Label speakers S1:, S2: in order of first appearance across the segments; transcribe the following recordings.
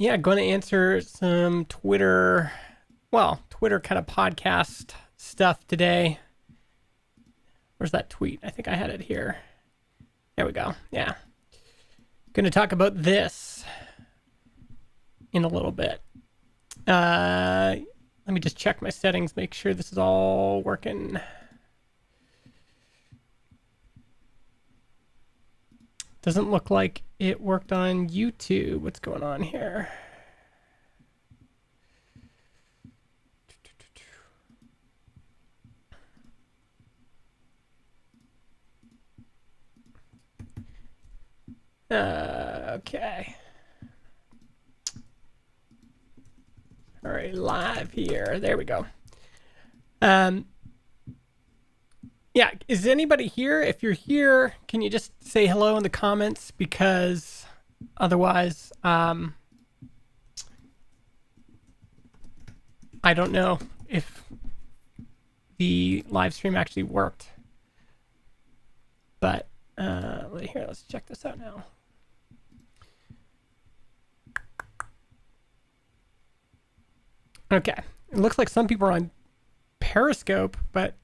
S1: yeah, going to answer some Twitter kind of podcast stuff today. Where's that tweet? I think I had it here. There we go. Yeah. Going to talk about this in a little bit. Let me just check my settings, make sure this is all working. Doesn't look like it worked on YouTube. What's going on here? Okay. All right, live here. There we go. Yeah, is anybody here? If you're here, can you just say hello in the comments? Because otherwise, I don't know if the live stream actually worked. But here, let's check this out now. Okay, it looks like some people are on Periscope, but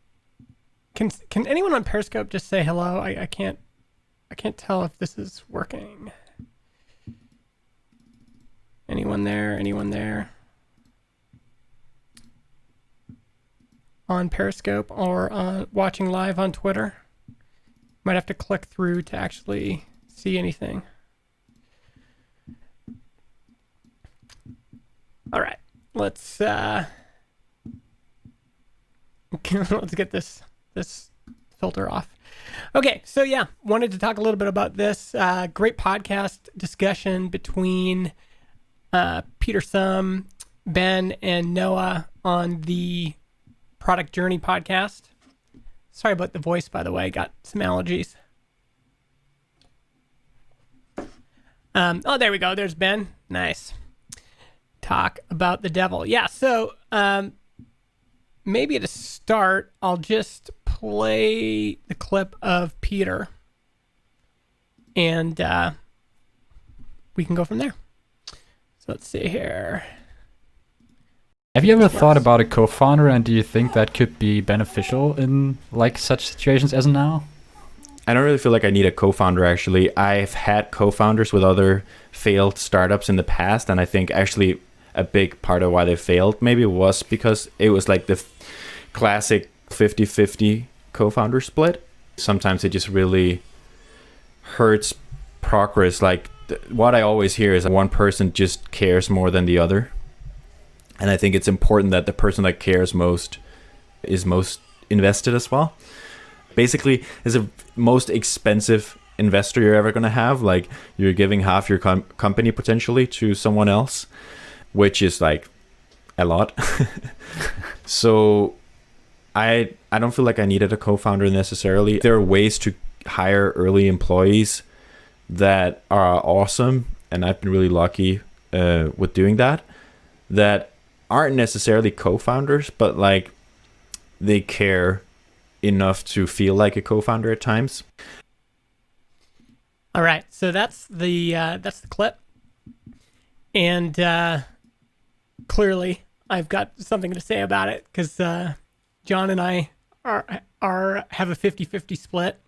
S1: can anyone on Periscope just say hello? I can't tell if this is working. Anyone there? Anyone there? On Periscope or on watching live on Twitter? Might have to click through to actually see anything. All right, let's let's get this filter off. Okay, so yeah, wanted to talk a little bit about this great podcast discussion between Peter Sum, Ben, and Noah on the Product Journey podcast. Sorry about the voice, by the way. Got some allergies. Oh, there we go. There's Ben. Nice. Talk about the devil. Yeah, so maybe to start, I'll just play the clip of Peter, and we can go from there. So let's see here.
S2: Have you ever thought about a co-founder, and do you think that could be beneficial in like such situations as now?
S3: I don't really feel like I need a co-founder, actually. I've had co-founders with other failed startups in the past, and I think actually a big part of why they failed maybe was because it was like the classic 50-50 co-founder split. Sometimes it just really hurts progress. Like what I always hear is one person just cares more than the other. And I think it's important that the person that cares most is most invested as well. Basically, is the most expensive investor you're ever going to have. Like you're giving half your company potentially to someone else, which is like a lot. So I don't feel like I needed a co-founder necessarily. There are ways to hire early employees that are awesome, and I've been really lucky with doing that aren't necessarily co-founders, but like they care enough to feel like a co-founder at times.
S1: All right, so that's the clip, and clearly I've got something to say about it because John and I have a 50-50 split.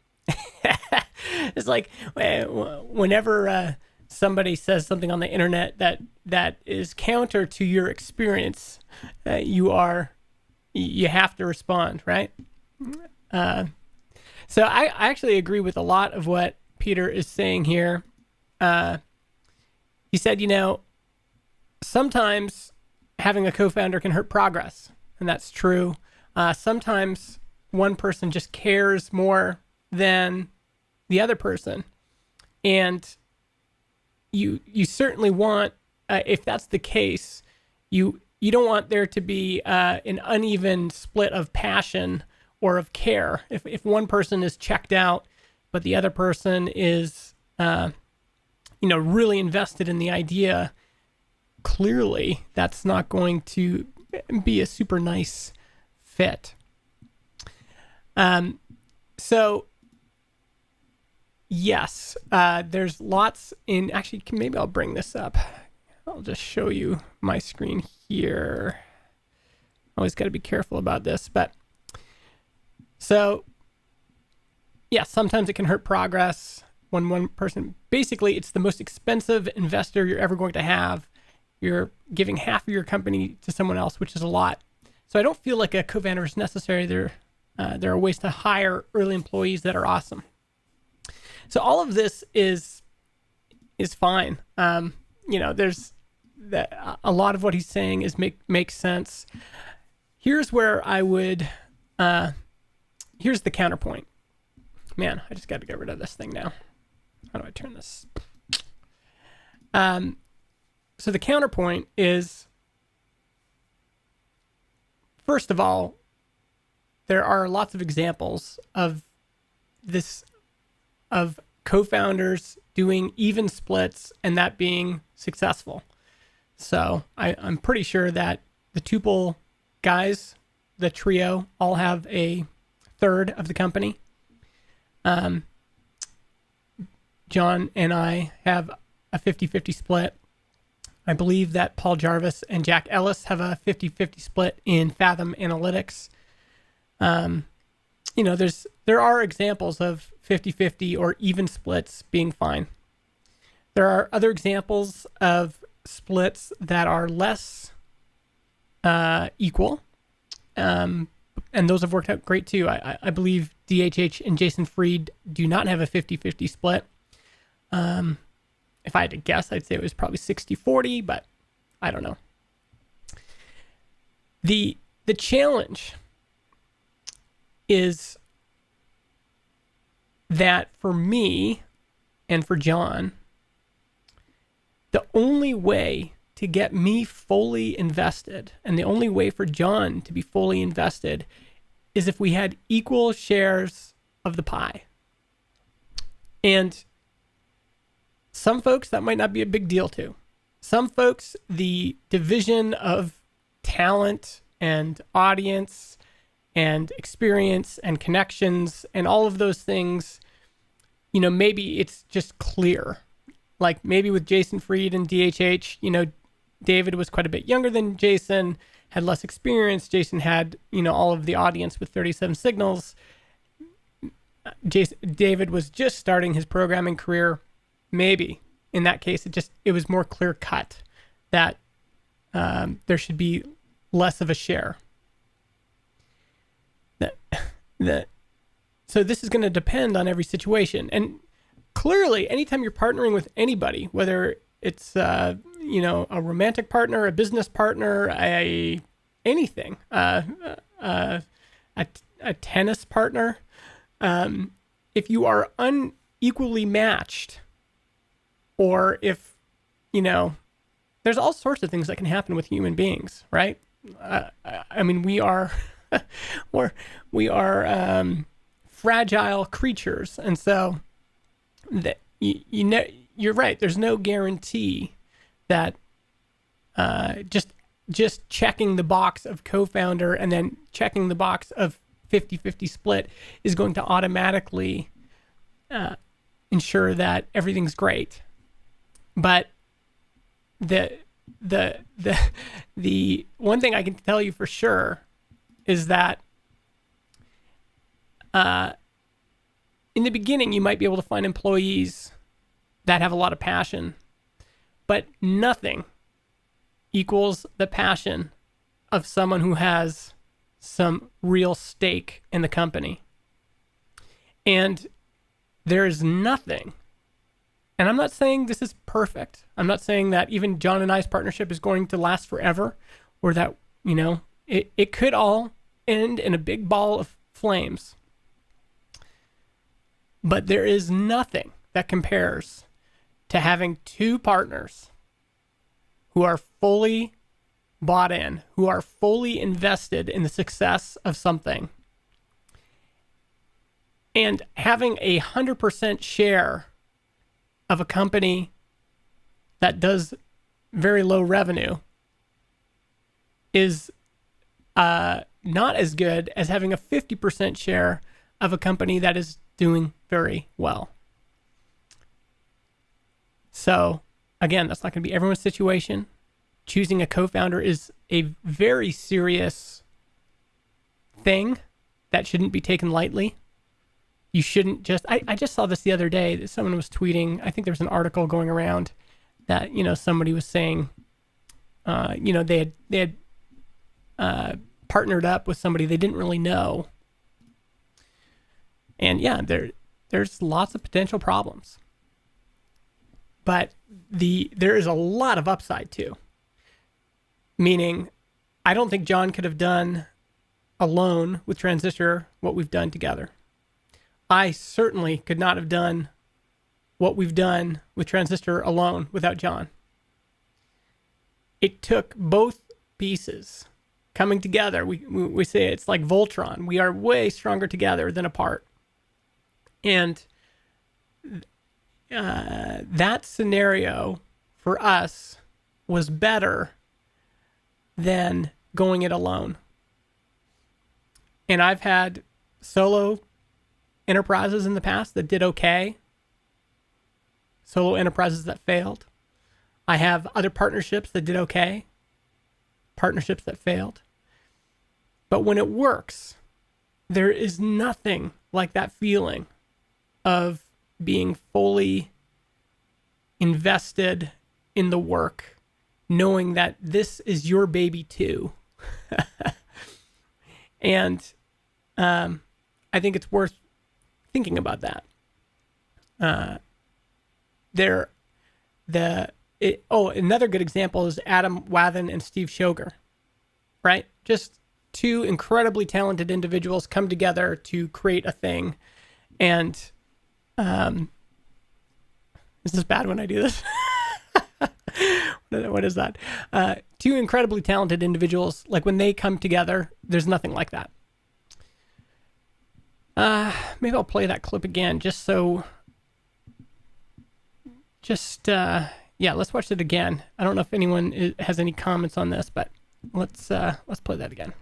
S1: It's like whenever somebody says something on the internet that is counter to your experience, you have to respond, right? So I actually agree with a lot of what Peter is saying here. He said, sometimes having a co-founder can hurt progress, and that's true. Sometimes one person just cares more than the other person, and you certainly want, if that's the case, you don't want there to be an uneven split of passion or of care. If one person is checked out, but the other person is, really invested in the idea, clearly that's not going to be a super nice fit. So yes, there's lots in, actually, maybe I'll bring this up. I'll just show you my screen here. Always got to be careful about this, but so yeah, sometimes it can hurt progress when one person, basically it's the most expensive investor you're ever going to have. You're giving half of your company to someone else, which is a lot. So I don't feel like a co-founder is necessary. There are ways to hire early employees that are awesome. So all of this is fine. There's that a lot of what he's saying is makes sense. Here's where I would. Here's the counterpoint. Man, I just got to get rid of this thing now. How do I turn this? So the counterpoint is, first of all, there are lots of examples of this, of co-founders doing even splits and that being successful. So I'm pretty sure that the Tuple guys, the trio, all have a third of the company. John and I have a 50-50 split. I believe that Paul Jarvis and Jack Ellis have a 50-50 split in Fathom Analytics. There are examples of 50-50 or even splits being fine. There are other examples of splits that are less equal, and those have worked out great too. I believe DHH and Jason Fried do not have a 50-50 split. If I had to guess, I'd say it was probably 60-40, but I don't know. The challenge is that for me and for John, the only way to get me fully invested and the only way for John to be fully invested is if we had equal shares of the pie. And some folks, that might not be a big deal to. Some folks, the division of talent and audience and experience and connections and all of those things, maybe it's just clear. Like maybe with Jason Fried and DHH, David was quite a bit younger than Jason, had less experience. Jason had, all of the audience with 37 Signals. David was just starting his programming career. Maybe in that case, it was more clear cut that there should be less of a share. So this is going to depend on every situation. And clearly, anytime you're partnering with anybody, whether it's a romantic partner, a business partner, anything, a tennis partner, if you are unequally matched, or if there's all sorts of things that can happen with human beings, right? We are we are fragile creatures, and so that you're right. There's no guarantee that just checking the box of co-founder and then checking the box of 50-50 split is going to automatically ensure that everything's great. But the one thing I can tell you for sure is that in the beginning you might be able to find employees that have a lot of passion, but nothing equals the passion of someone who has some real stake in the company. And there is nothing, and I'm not saying this is perfect. I'm not saying that even John and I's partnership is going to last forever, or that, it could all end in a big ball of flames. But there is nothing that compares to having two partners who are fully bought in, who are fully invested in the success of something, and having 100% share of a company that does very low revenue is not as good as having a 50% share of a company that is doing very well. So again, that's not going to be everyone's situation. Choosing a co-founder is a very serious thing that shouldn't be taken lightly. You shouldn't just, I just saw this the other day that someone was tweeting. I think there was an article going around that, somebody was saying, they had partnered up with somebody they didn't really know. And yeah, there's lots of potential problems. But there is a lot of upside too. Meaning, I don't think John could have done alone with Transistor what we've done together. I certainly could not have done what we've done with Transistor alone without John. It took both pieces coming together. We say it's like Voltron. We are way stronger together than apart. And that scenario for us was better than going it alone. And I've had solo enterprises in the past that did okay. Solo enterprises that failed. I have other partnerships that did okay. Partnerships that failed. But when it works, there is nothing like that feeling of being fully invested in the work, knowing that this is your baby too. And I think it's worth thinking about that. Another good example is Adam Wathan and Steve Shoger, right? Just two incredibly talented individuals come together to create a thing. And is this bad when I do this? What is that? Two incredibly talented individuals, like when they come together, there's nothing like that. Maybe I'll play that clip again let's watch it again. I don't know if anyone has any comments on this, but let's play that again.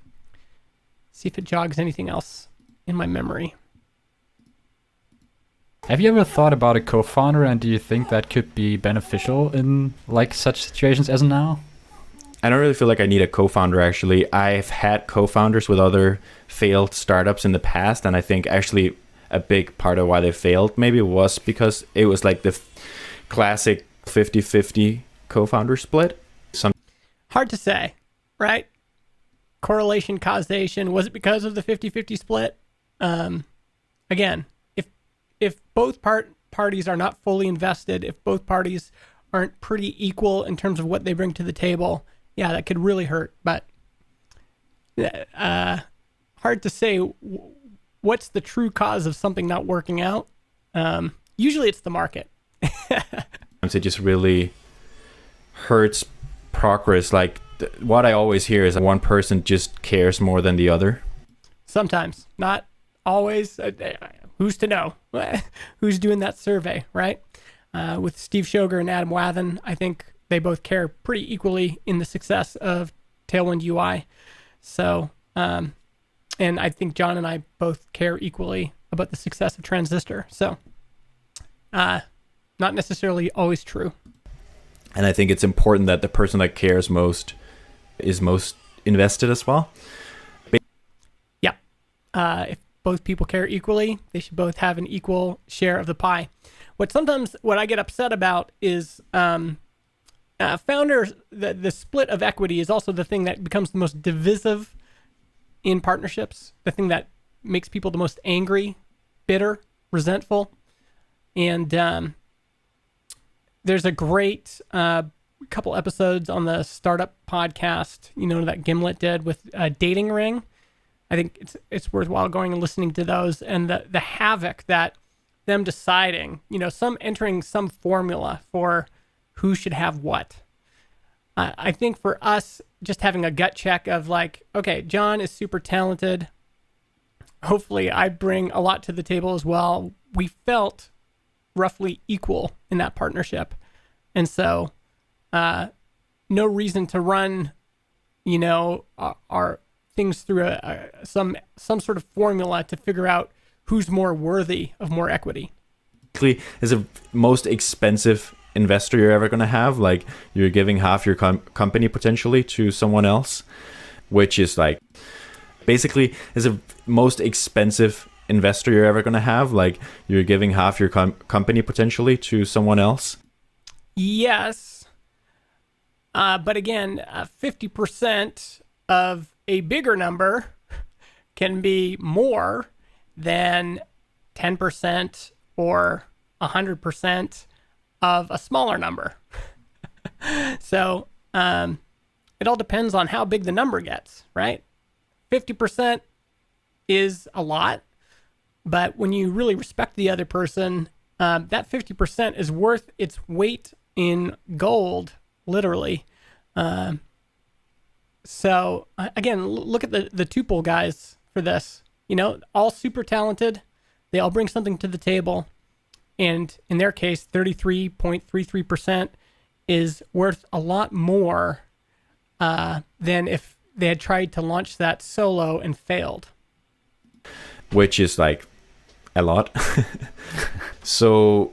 S1: See if it jogs anything else in my memory.
S2: Have you ever thought about a co-founder, and do you think that could be beneficial in like such situations as now?
S3: I don't really feel like I need a co-founder, actually. I've had co-founders with other failed startups in the past, and I think actually a big part of why they failed maybe was because it was like the classic 50-50 co-founder split.
S1: Hard to say, right? Correlation, causation. Was it because of the 50-50 split? Again, if both parties are not fully invested, if both parties aren't pretty equal in terms of what they bring to the table, yeah, that could really hurt. But hard to say what's the true cause of something not working out. Usually it's the market.
S3: It just really hurts progress. Like what I always hear is that one person just cares more than the other.
S1: Sometimes, not always. Who's to know? Who's doing that survey, right? With Steve Shoger and Adam Wathan, I think they both care pretty equally in the success of Tailwind UI. So, and I think John and I both care equally about the success of Transistor. So, not necessarily always true.
S3: And I think it's important that the person that cares most is most invested as well.
S1: Yeah. If both people care equally, they should both have an equal share of the pie. What I get upset about is founders, the split of equity is also the thing that becomes the most divisive in partnerships, the thing that makes people the most angry, bitter, resentful. And there's a great couple episodes on the Startup podcast, that Gimlet did with Dating Ring. I think it's worthwhile going and listening to those, and the havoc that them deciding, some entering some formula for who should have what. I think for us, just having a gut check of like, okay, John is super talented. Hopefully I bring a lot to the table as well. We felt roughly equal in that partnership. And so no reason to run, our things through some sort of formula to figure out who's more worthy of more equity.
S3: Is the most expensive investor you're ever going to have. Like, you're giving half your company potentially to someone else, which is like basically is the most expensive investor you're ever going to have. Like, you're giving half your company potentially to someone else.
S1: Yes. But again, 50% of a bigger number can be more than 10% or 100% of a smaller number. So it all depends on how big the number gets, right? 50% is a lot, but when you really respect the other person, that 50% is worth its weight in gold, literally. So again, look at the Tuple guys for this. You know, all super talented. They all bring something to the table. And in their case, 33.33% is worth a lot more than if they had tried to launch that solo and failed.
S3: Which is like a lot. So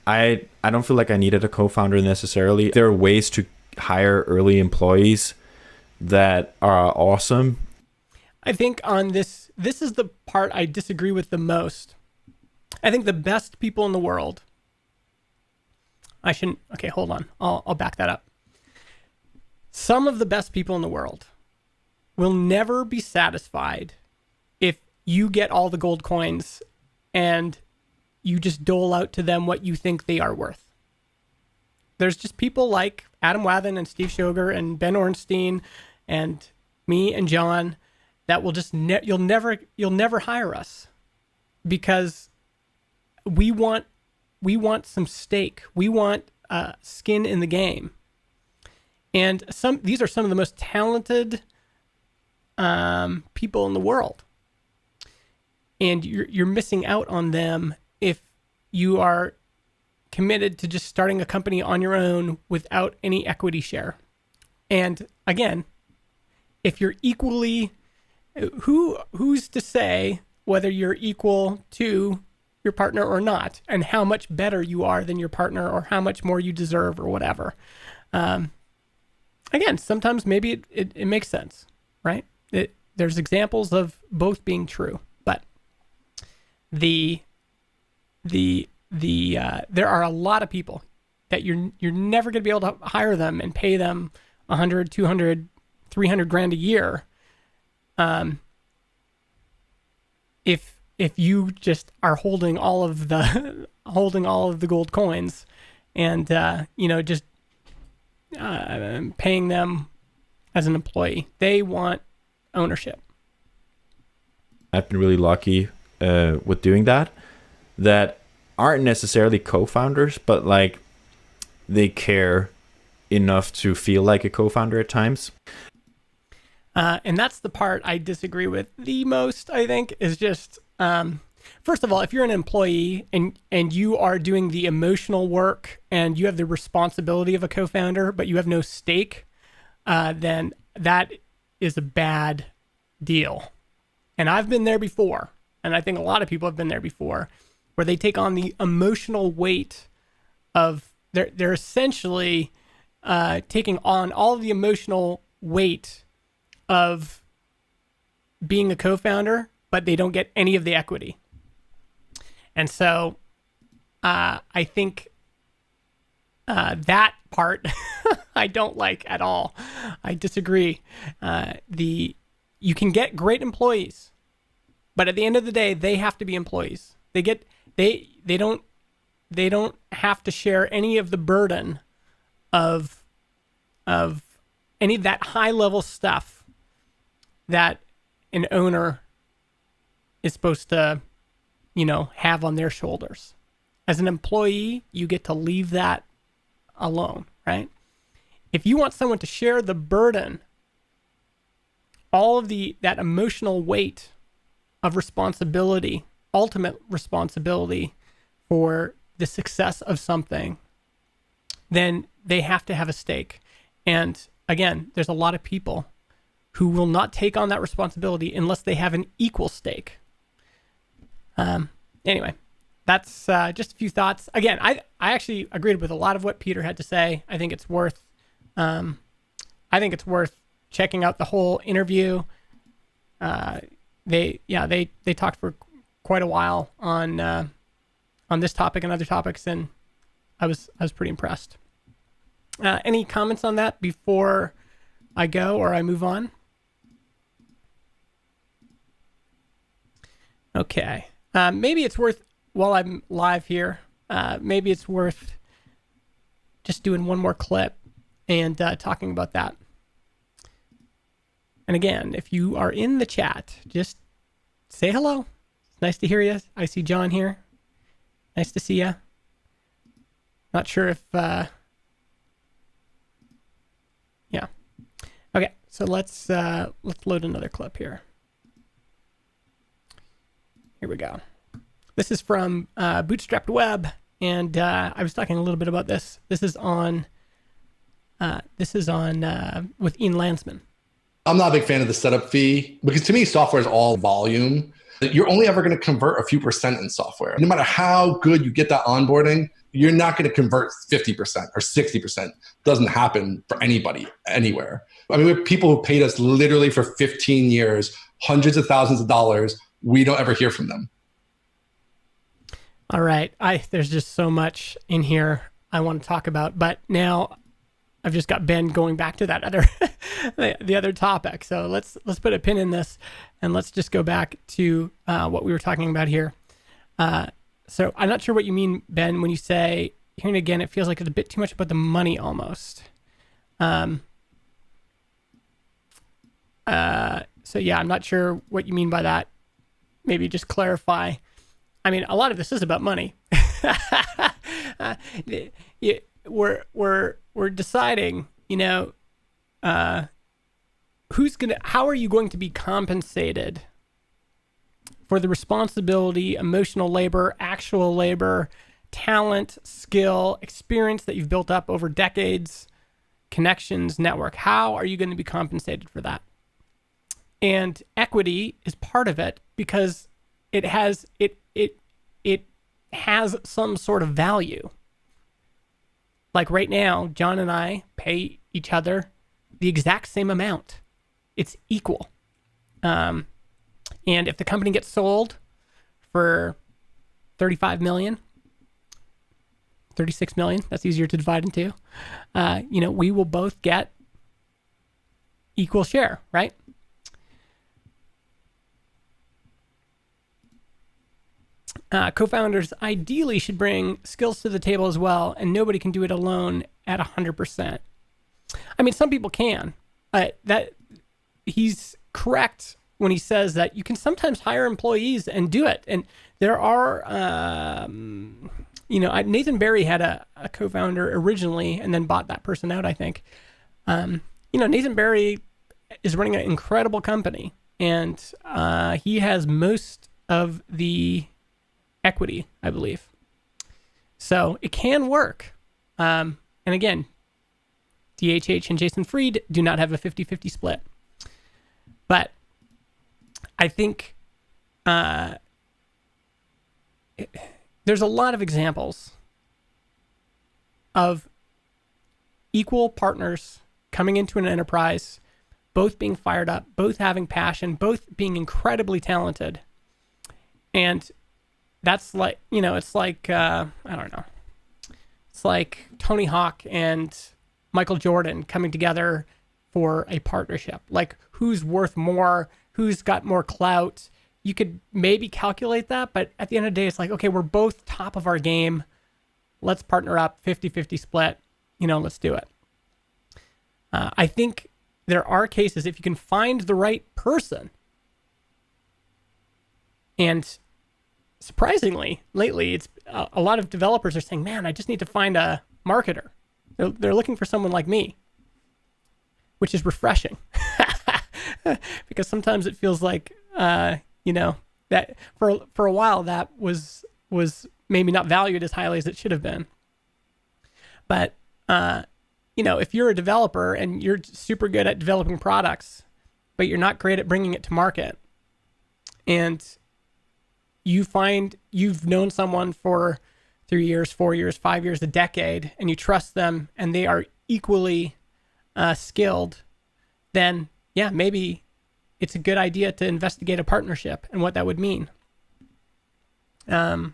S3: I don't feel like I needed a co-founder necessarily. There are ways to hire early employees that are awesome.
S1: I think on this is the part I disagree with the most. I think the best people in the world, okay, hold on. I'll back that up. Some of the best people in the world will never be satisfied if you get all the gold coins and you just dole out to them what you think they are worth. There's just people like Adam Wathan and Steve Schoger and Ben Ornstein and me and John that will just you'll never hire us because we want some stake. We want skin in the game. And these are some of the most talented people in the world. And you're missing out on them if you are committed to just starting a company on your own without any equity share. And again, if you're equally, who's to say whether you're equal to your partner or not, and how much better you are than your partner, or how much more you deserve, or whatever. Again, sometimes maybe it makes sense, right? There's examples of both being true, but there are a lot of people that you're never going to be able to hire them and pay them 100, 200, 300 grand a year. If you just are holding all of the gold coins and just paying them as an employee. They want ownership.
S3: I've been really lucky with doing that aren't necessarily co-founders, but like they care enough to feel like a co-founder at times.
S1: And that's the part I disagree with the most, I think, is just, first of all, if you're an employee and you are doing the emotional work and you have the responsibility of a co-founder, but you have no stake, then that is a bad deal. And I've been there before, and I think a lot of people have been there before, where they take on the emotional weight of, they're essentially taking on all of the emotional weight of being a co-founder, but they don't get any of the equity. And so I think that part I don't like at all. I disagree. You can get great employees, but at the end of the day, they have to be employees. They don't have to share any of the burden of any of that high level stuff that an owner is supposed to, have on their shoulders. As an employee, you get to leave that alone, right? If you want someone to share the burden, all of that emotional weight of responsibility, ultimate responsibility for the success of something, then they have to have a stake. And again, there's a lot of people who will not take on that responsibility unless they have an equal stake. Anyway, that's just a few thoughts. Again, I actually agreed with a lot of what Peter had to say. I think it's worth checking out the whole interview. They talked for quite a while on this topic and other topics, and I was pretty impressed. Any comments on that before I go or I move on? Okay. Maybe it's worth, while I'm live here, maybe it's worth just doing one more clip and talking about that. And again, if you are in the chat, just say hello. It's nice to hear you. I see John here. Nice to see you. Not sure if... yeah. Okay, so let's load another clip here. Here we go. This is from Bootstrapped Web, and I was talking a little bit about this. This is on with Ian Landsman.
S4: I'm not a big fan of the setup fee because to me, software is all volume. You're only ever going to convert a few percent in software. No matter how good you get that onboarding, you're not going to convert 50% or 60%. Doesn't happen for anybody, anywhere. I mean, we have people who paid us literally for 15 years, hundreds of thousands of dollars. We don't ever hear from them.
S1: All right. There's just so much in here I want to talk about, but now I've just got Ben going back to that other the other topic. So let's put a pin in this and let's just go back to what we were talking about here. So I'm not sure what you mean, Ben, when you say, hearing again, it feels like it's a bit too much about the money almost. So yeah, I'm not sure what you mean by that. Maybe just clarify. I mean, a lot of this is about money. We're deciding, how are you going to be compensated for the responsibility, emotional labor, actual labor, talent, skill, experience that you've built up over decades, connections, network. How are you going to be compensated for that? And equity is part of it because it has some sort of value. Like right now, John and I pay each other the exact same amount. It's equal. And if the company gets sold for 35 million, 36 million, that's easier to divide into, we will both get equal share, right? Co-founders ideally should bring skills to the table as well, and nobody can do it alone at 100%. I mean, some people can. That he's correct when he says that you can sometimes hire employees and do it. And there are, Nathan Barry had a co-founder originally and then bought that person out, I think. Nathan Barry is running an incredible company, and he has most of the equity, I believe. So it can work. And again, DHH and Jason Fried do not have a 50-50 split. But I think there's a lot of examples of equal partners coming into an enterprise, both being fired up, both having passion, both being incredibly talented. And that's like, it's like, I don't know. It's like Tony Hawk and Michael Jordan coming together for a partnership. Like, who's worth more? Who's got more clout? You could maybe calculate that, but at the end of the day, it's like, okay, we're both top of our game. Let's partner up, 50-50 split. Let's do it. I think there are cases, if you can find the right person, and surprisingly, lately, it's a lot of developers are saying, man, I just need to find a marketer. They're looking for someone like me, which is refreshing. Because sometimes it feels like, that for a while that was maybe not valued as highly as it should have been. But, if you're a developer and you're super good at developing products, but you're not great at bringing it to market, and you've known someone for 3 years, 4 years, 5 years, a decade, and you trust them and they are equally skilled, then yeah, maybe it's a good idea to investigate a partnership and what that would mean. And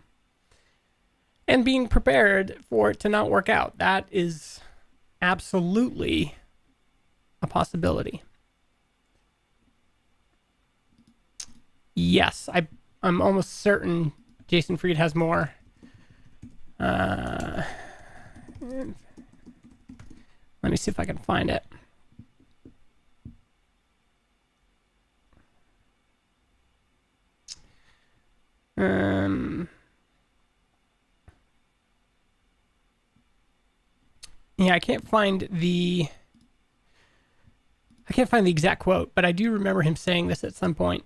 S1: being prepared for it to not work out. That is absolutely a possibility. Yes, I'm almost certain Jason Fried has more. Let me see if I can find it. Yeah, I can't find the exact quote, but I do remember him saying this at some point.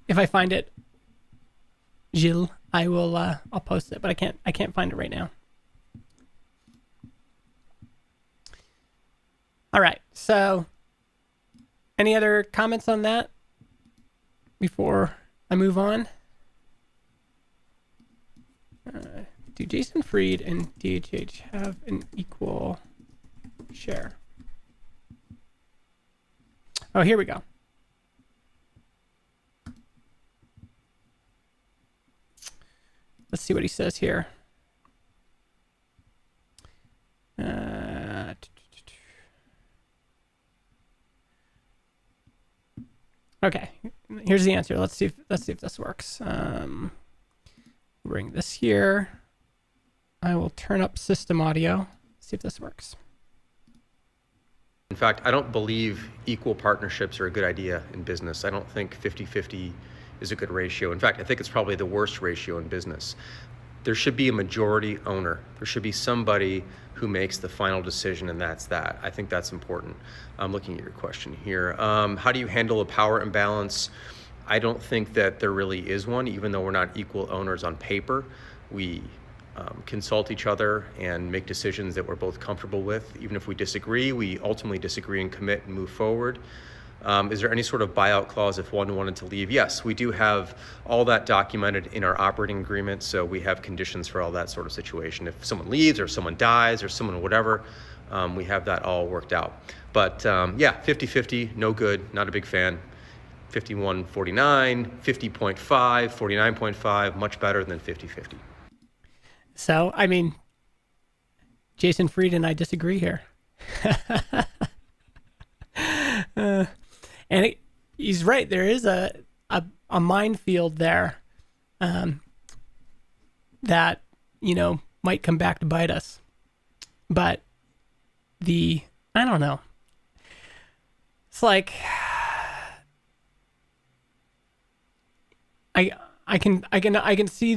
S1: If I find it, Gilles, I will I'll post it, but I can't find it right now. All right. So any other comments on that before I move on? Do Jason Fried and DHH have an equal share? Oh, here we go. Let's see what he says here. Okay, here's the answer. Let's see if this works. Bring this here. I will turn up system audio. See if this works.
S5: In fact, I don't believe equal partnerships are a good idea in business. I don't think 50-50 is a good ratio. In fact, I think it's probably the worst ratio in business. There should be a majority owner. There should be somebody who makes the final decision, and that's that. I think that's important. I'm looking at your question here. How do you handle a power imbalance? I don't think that there really is one, even though we're not equal owners on paper. We consult each other and make decisions that we're both comfortable with. Even if we disagree, we ultimately disagree and commit and move forward. Is there any sort of buyout clause if one wanted to leave? Yes, we do have all that documented in our operating agreement, so we have conditions for all that sort of situation. If someone leaves or someone dies or someone whatever, we have that all worked out. But yeah, 50-50, no good, not a big fan. 51-49, 50.5, 49.5, much better than 50-50.
S1: So, I mean, Jason Fried and I disagree here. And he's right. There is a minefield there that, you know, might come back to bite us. But I don't know. It's like I can see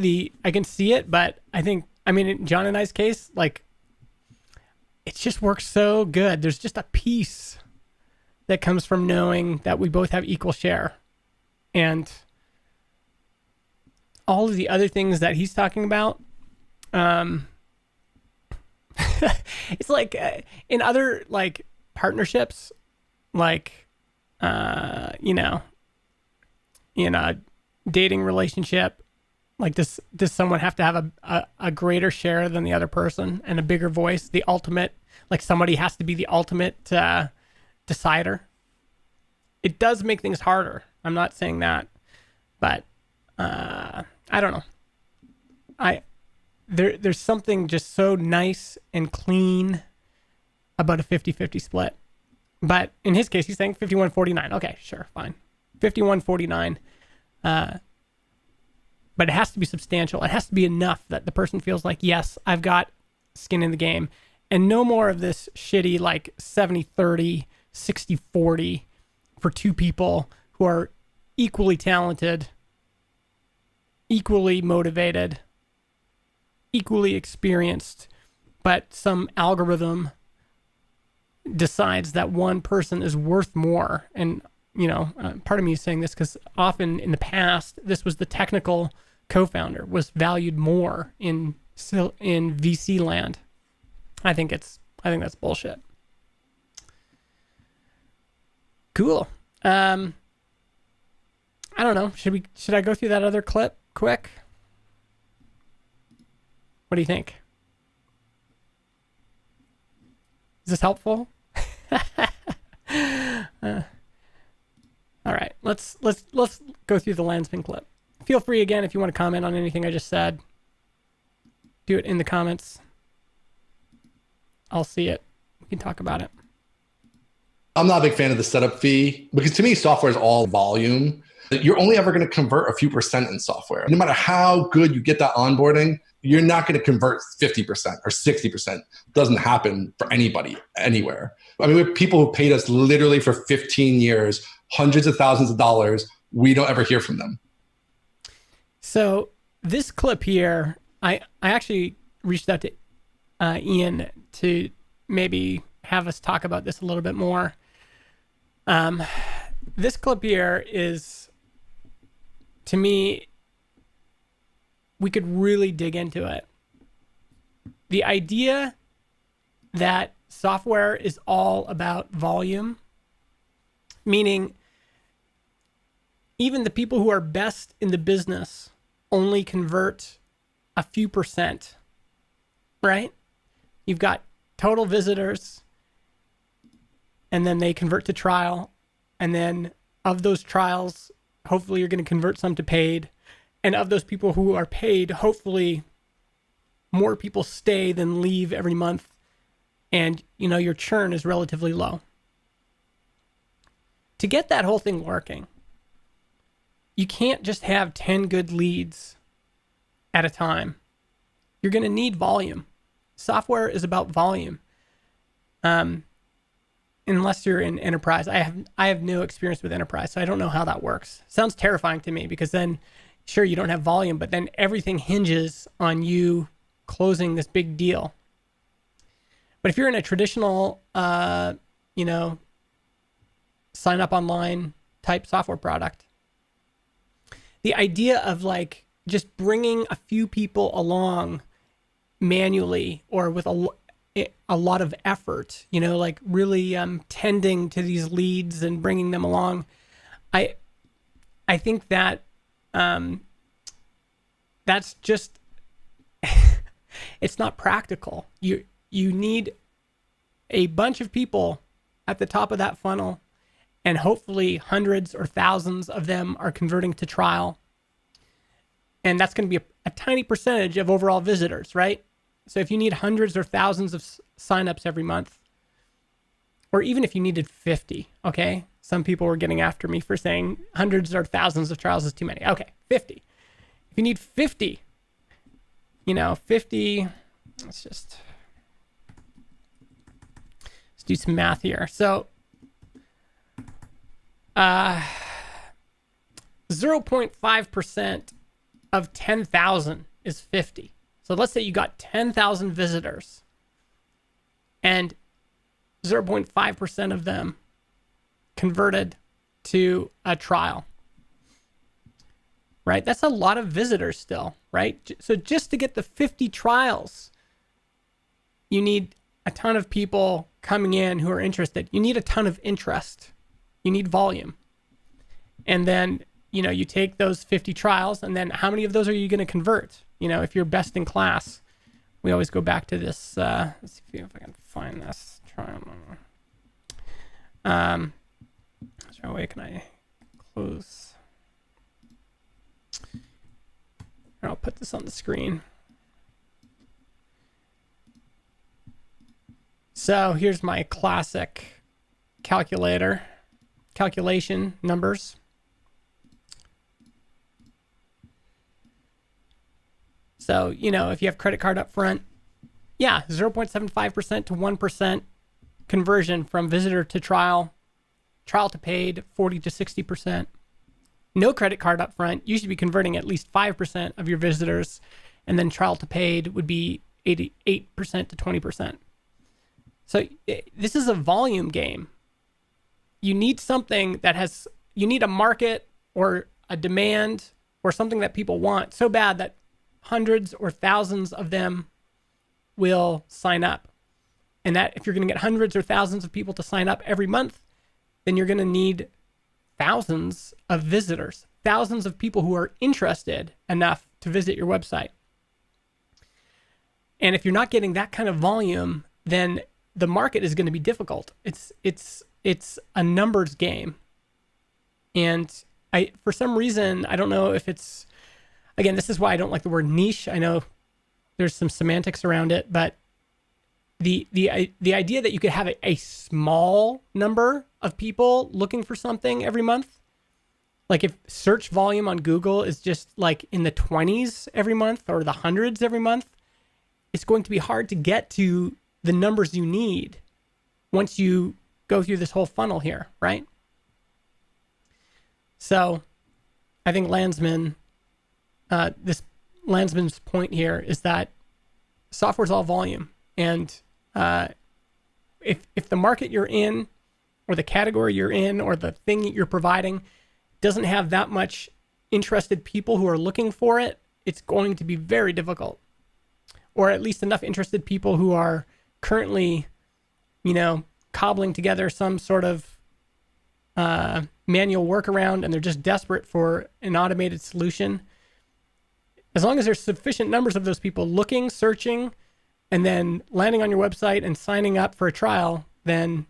S1: it, but I think, I mean, in John and I's case, like, it just works so good. There's just a peace that comes from knowing that we both have equal share. And all of the other things that he's talking about, it's like in other like partnerships, like, in a dating relationship, like does someone have to have a greater share than the other person and a bigger voice? The ultimate, like somebody has to be the ultimate decider. It does make things harder. I'm not saying that, but I don't know. There's something just so nice and clean about a 50-50 split. But in his case, he's saying 51-49. Okay, sure, fine. 51-49. But it has to be substantial. It has to be enough that the person feels like, yes, I've got skin in the game. And no more of this shitty like 70-30, 60-40 for two people who are equally talented, equally motivated, equally experienced, but some algorithm decides that one person is worth more. And, you know, part of me is saying this because often in the past, this was the technical co-founder was valued more in VC land. I think that's bullshit. Cool. I don't know. Should I go through that other clip quick? What do you think? Is this helpful? All right, let's go through the Landsman clip. Feel free again if you want to comment on anything I just said. Do it in the comments. I'll see it. We can talk about it.
S4: I'm not a big fan of the setup fee because to me, software is all volume. You're only ever going to convert a few percent in software. No matter how good you get that onboarding, you're not going to convert 50% or 60%. Doesn't happen for anybody, anywhere. I mean, we have people who paid us literally for 15 years, hundreds of thousands of dollars. We don't ever hear from them.
S1: So this clip here, I actually reached out to Ian to maybe have us talk about this a little bit more. This clip here is, to me, we could really dig into it. The idea that software is all about volume, meaning even the people who are best in the business only convert a few percent, right? You've got total visitors, and then they convert to trial, and then of those trials, hopefully you're going to convert some to paid, and of those people who are paid, hopefully more people stay than leave every month, and your churn is relatively low. To get that whole thing working, you can't just have 10 good leads at a time. You're going to need volume. Software is about volume. Unless you're in enterprise. I have no experience with enterprise, so I don't know how that works. Sounds terrifying to me because then, sure, you don't have volume, but then everything hinges on you closing this big deal. But if you're in a traditional, sign up online type software product, the idea of like just bringing a few people along manually or with a lot of effort, like really tending to these leads and bringing them along, I think that that's just it's not practical. You need a bunch of people at the top of that funnel, and hopefully hundreds or thousands of them are converting to trial. And that's going to be a tiny percentage of overall visitors, right? So if you need hundreds or thousands of signups every month, or even if you needed 50, okay? Some people were getting after me for saying hundreds or thousands of trials is too many. Okay, 50. If you need 50, 50, let's do some math here. So 0.5% of 10,000 is 50. So let's say you got 10,000 visitors and 0.5% of them converted to a trial, right? That's a lot of visitors still, right? So just to get the 50 trials, you need a ton of people coming in who are interested. You need a ton of interest. You need volume. And then, you take those 50 trials, and then how many of those are you going to convert? If you're best in class, we always go back to this. Let's see if I can find this trial. So wait, can I close? And I'll put this on the screen. So here's my classic calculation numbers. So, if you have credit card up front, 0.75% to 1% conversion from visitor to trial to paid, 40 to 60%. No credit card up front, you should be converting at least 5% of your visitors, and then trial to paid would be 88% to 20%. So this is a volume game. You need something you need a market or a demand or something that people want so bad that hundreds or thousands of them will sign up. And that if you're going to get hundreds or thousands of people to sign up every month, then you're going to need thousands of visitors, thousands of people who are interested enough to visit your website. And if you're not getting that kind of volume, then the market is going to be difficult. It's a numbers game. And for some reason, I don't know if it's, again, this is why I don't like the word niche. I know there's some semantics around it, but the idea that you could have a small number of people looking for something every month, like if search volume on Google is just like in the 20s every month or the hundreds every month, it's going to be hard to get to the numbers you need once you go through this whole funnel here, right? So I think Landsman's point here is that software's all volume. And if the market you're in or the category you're in or the thing that you're providing doesn't have that much interested people who are looking for it, it's going to be very difficult. Or at least enough interested people who are currently, cobbling together some sort of manual workaround, and they're just desperate for an automated solution. As long as there's sufficient numbers of those people looking, searching, and then landing on your website and signing up for a trial, then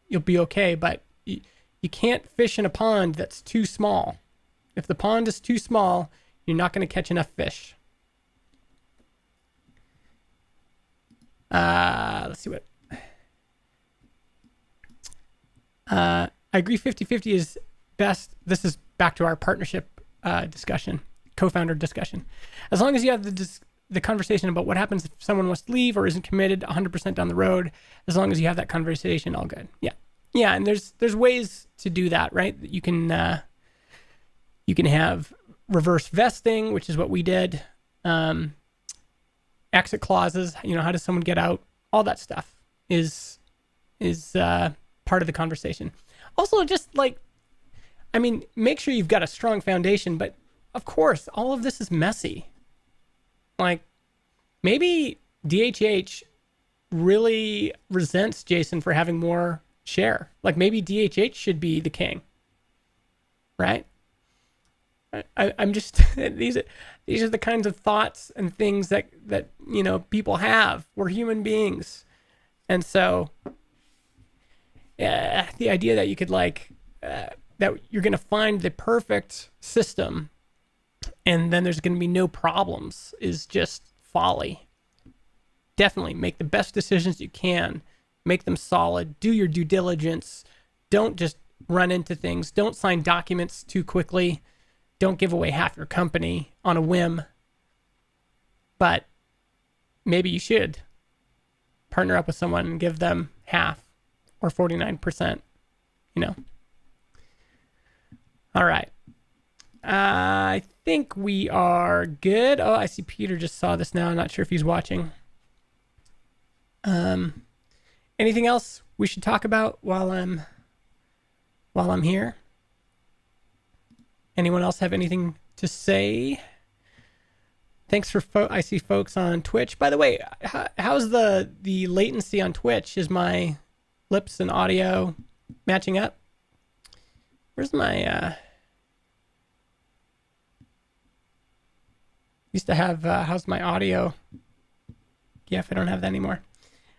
S1: you'll be okay. But you can't fish in a pond that's too small. If the pond is too small, you're not going to catch enough fish. Let's see what. I agree 50-50 is best. This is back to our partnership discussion, co-founder discussion. As long as you have the conversation about what happens if someone wants to leave or isn't committed 100% down the road, as long as you have that conversation, all good. Yeah. Yeah, and there's ways to do that, right? You can have reverse vesting, which is what we did. Exit clauses, how does someone get out? All that stuff is part of the conversation. Also, just make sure you've got a strong foundation, but of course, all of this is messy. Like, maybe DHH really resents Jason for having more share. Like, maybe DHH should be the king, right? I'm just these are the kinds of thoughts and things that people have. We're human beings, and so the idea that you could that you're going to find the perfect system and then there's going to be no problems is just folly. Definitely make the best decisions you can. Make them solid. Do your due diligence. Don't just run into things. Don't sign documents too quickly. Don't give away half your company on a whim. But maybe you should partner up with someone and give them half or 49%, All right. I think we are good. Oh, I see Peter just saw this now. I'm not sure if he's watching. Anything else we should talk about while I'm here? Anyone else have anything to say? Thanks for I see folks on Twitch. By the way, how's the latency on Twitch? Is my lips and audio matching up? Where's my used to have how's my audio? Yeah, I don't have that anymore.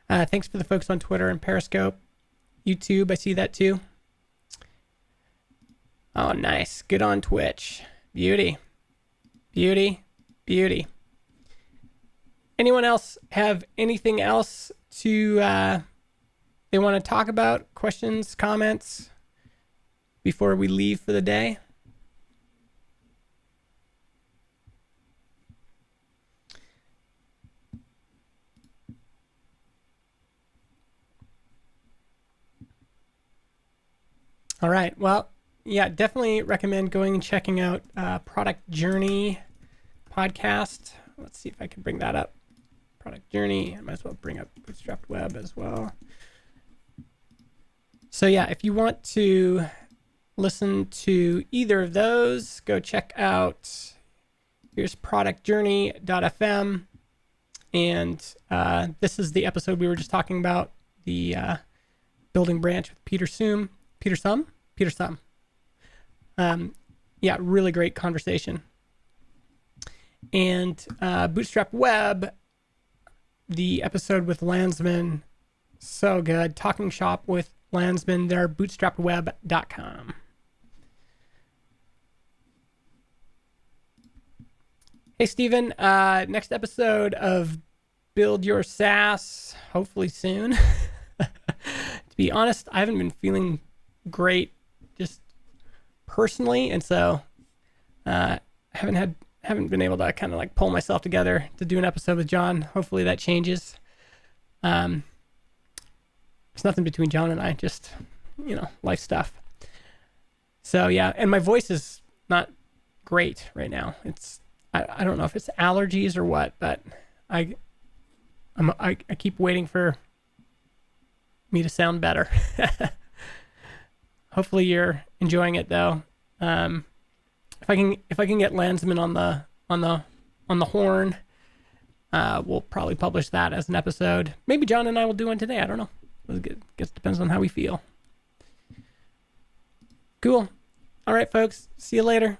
S1: Thanks for the folks on Twitter and Periscope. YouTube, I see that too. Oh, nice. Good on Twitch. Beauty. Beauty. Beauty. Anyone else have anything else to they want to talk about? Questions, comments before we leave for the day? All right. Well, yeah, definitely recommend going and checking out Product Journey podcast. Let's see if I can bring that up. Product Journey. I might as well bring up Bootstrapped Web as well. So yeah, if you want to listen to either of those, go check out, here's productjourney.fm. And this is the episode we were just talking about, the Building Branch with Peter Sum. Yeah, really great conversation. And Bootstrap Web, the episode with Landsman, so good. Talking Shop with Landsman, they're bootstrapweb.com. Hey, Steven, next episode of Build Your SaaS, hopefully soon. To be honest, I haven't been feeling great just personally, and so haven't been able to kind of like pull myself together to do an episode with John. Hopefully that changes. It's nothing between John and I, just, life stuff. So yeah, and my voice is not great right now. I don't know if it's allergies or what, but I keep waiting for me to sound better. Hopefully you're enjoying it though. If I can get Landsman on the horn, we'll probably publish that as an episode. Maybe John and I will do one today. I don't know. Guess it depends on how we feel. Cool. All right, folks. See you later.